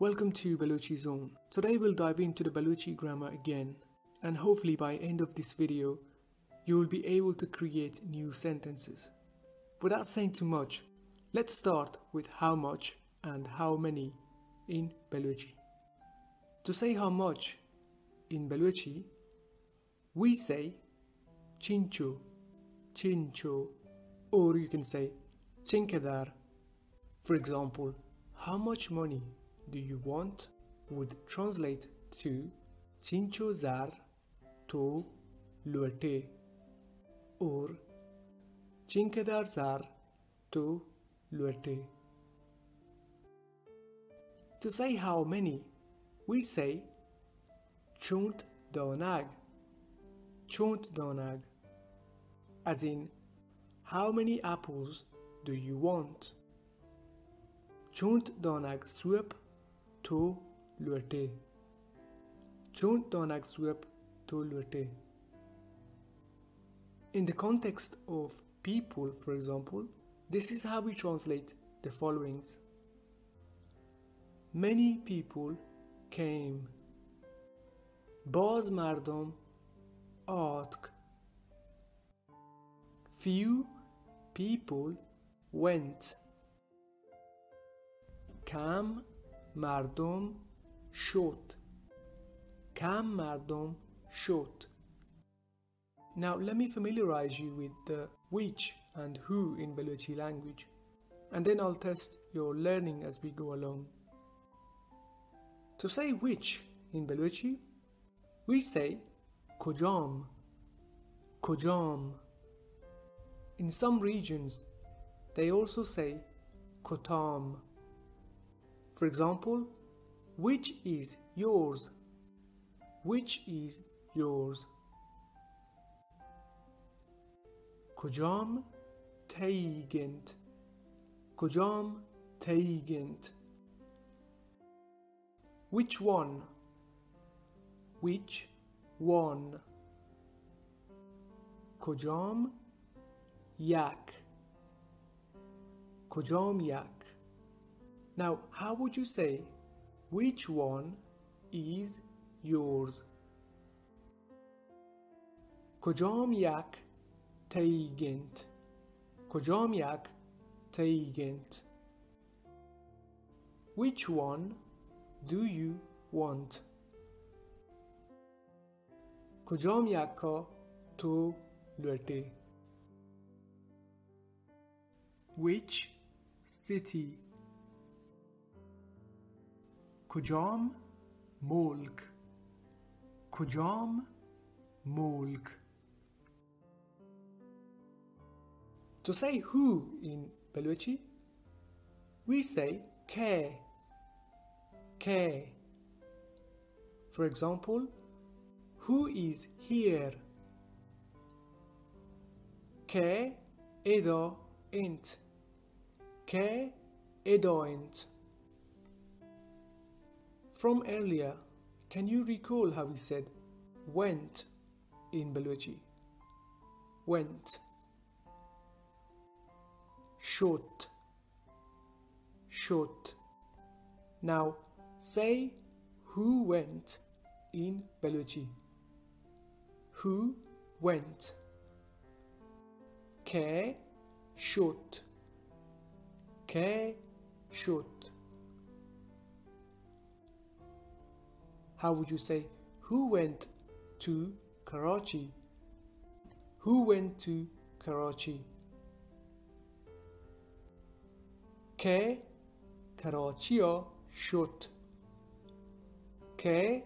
Welcome to Baluchi Zone. Today we'll dive into the Baluchi grammar again, and hopefully by end of this video you will be able to create new sentences. Without saying too much, let's start with how much and how many in Baluchi. To say how much in Baluchi, we say Chincho, Chincho, or you can say Chinkadar. For example, how much money do you want would translate to Chincho zar to lowț or Chinkadar zar to lowț. To say how many, we say Chontdánag, Chontdánag, as in how many apples do you want? Chontdánag sowp to lowț. Chontdánag sowp to lowț. In the context of people, for example, this is how we translate the followings. Many people came. باز مردم ask. Few people went. کم مردم شد. کم مردم شد. Now let me familiarize you with the which and who in Balochi language, and then I'll test your learning as we go along. To say which in Balochi, we say Kojám, Kojám. In some regions, they also say Kotám. For example, which is yours? Which is yours? Kojám taigent, Kojám taigent. Which one? Which one? Kojám yak, Kojám yak. Now, how would you say which one is yours? Kojám yak taigent, Kojám yak taigent. Which one do you want? کدام یکا تو لوط. Which city? کدام molk, کدام molk. To say who in Balochi, we say ke, ke. For example, who is here? Ke edo int, ke edo int. From earlier, can you recall how we said went in Balochi? Went. Shot, shot. Now say who went in Balochi. Who went? Ke shot, ke shot. How would you say who went to Karachi? Who went to Karachi? Ke Karachi'á shot, ke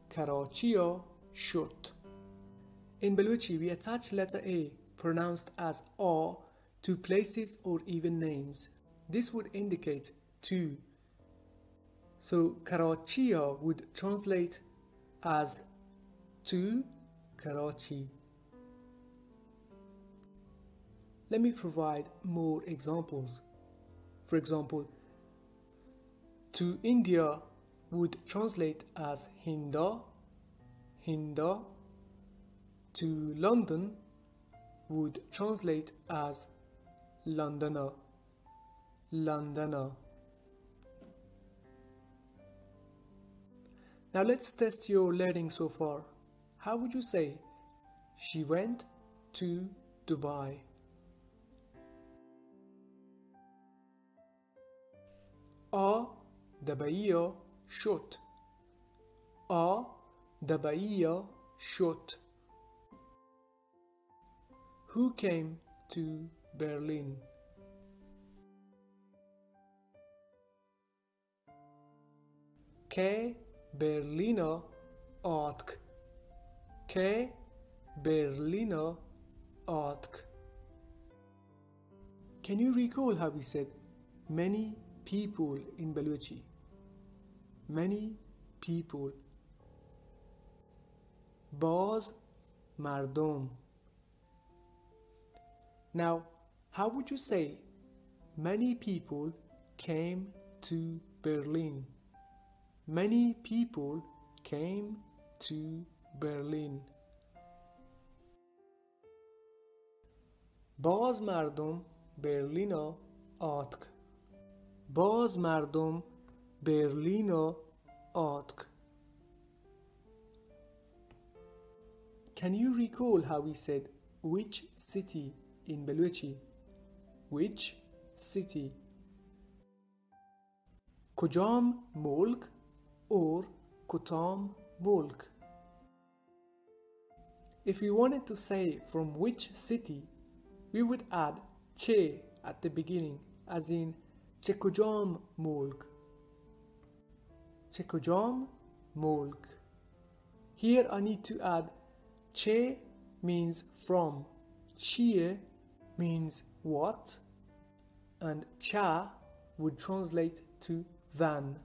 Karachi'á shot. In Baluchi, we attach letter A, pronounced as A, to places or even names. This would indicate to. So Karachi'á would translate as to Karachi. Let me provide more examples. For example, to India would translate as Hinda, Hinda. To London would translate as Londoner, Londoner. Now let's test your learning so far. How would you say she went to Dubai? دبی‌ها شد. دبی‌ها شد. Who came to Berlin? که برلین‌ها آتک. که برلین‌ها آتک. Can you recall how we said many people in Baluchi? Many people. باز مردم. Now, how would you say many people came to Berlin? Many people came to Berlin. باز مردم برلین آتک. باز مردم برلین آتک. Can you recall how we said which city in Baluchi? Which city? Kojám molk or Kotám molk? If we wanted to say from which city, we would add che at the beginning, as in Kojám molk. Kojám molk. Here I need to add che means from, chie means what, and cha would translate to than.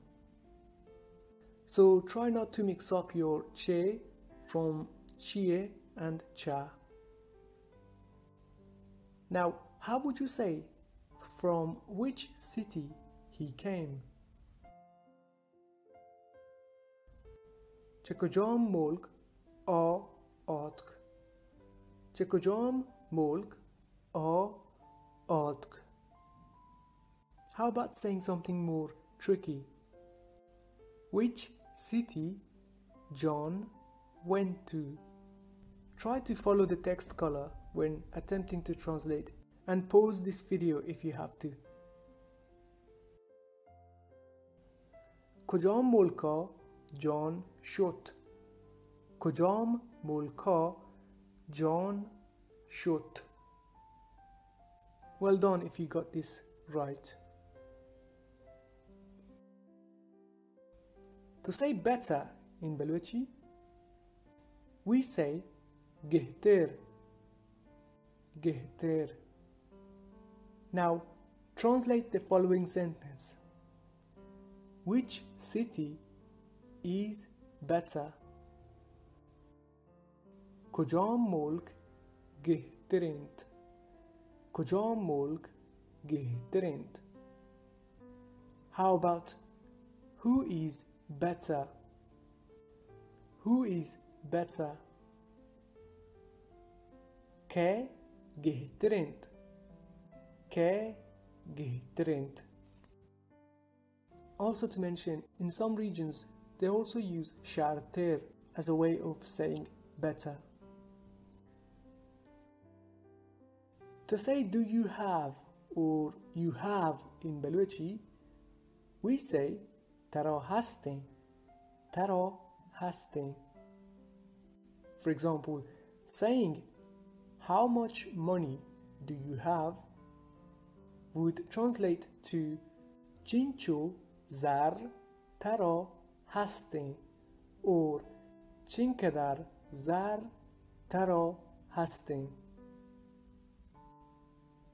So try not to mix up your che from chie and cha. Now, how would you say from which city he came? Kojám molk آتک. کجام molk آتک. How about saying something more tricky? Which city John went to? Try to follow the text color when attempting to translate, and pause this video if you have to. کجام ملکا جان شد. کجام ملکا جان شد. Well done if you got this right. To say better in Baluchi, we say gehter. Gehter. Now translate the following sentence. Which city is better? کجام ملک گهترند. کجام ملک گهترند. How about who is better? Who is better? که گهترند. که گهترند. Also to mention, in some regions they also use sharter as a way of saying better. To say do you have or you have in Baluchi, we say ترا هستین. ترا هستین. For example, saying how much money do you have would translate to Chincho zar ترا هستین or Chinkadar zar ترا هستین.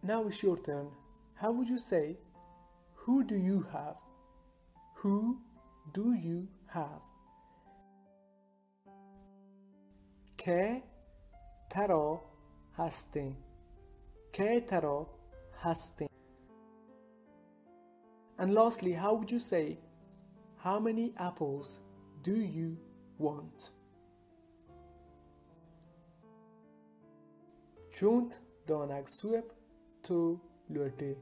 Now it's your turn. How would you say who do you have? Who do you have? که ترا هستین. که ترا هستین. And lastly, how would you say how many apples do you want? Chontdánag sowp to lowþ.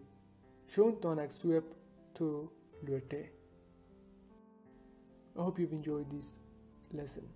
Chontdánag sowp to lowþ. I hope you've enjoyed this lesson.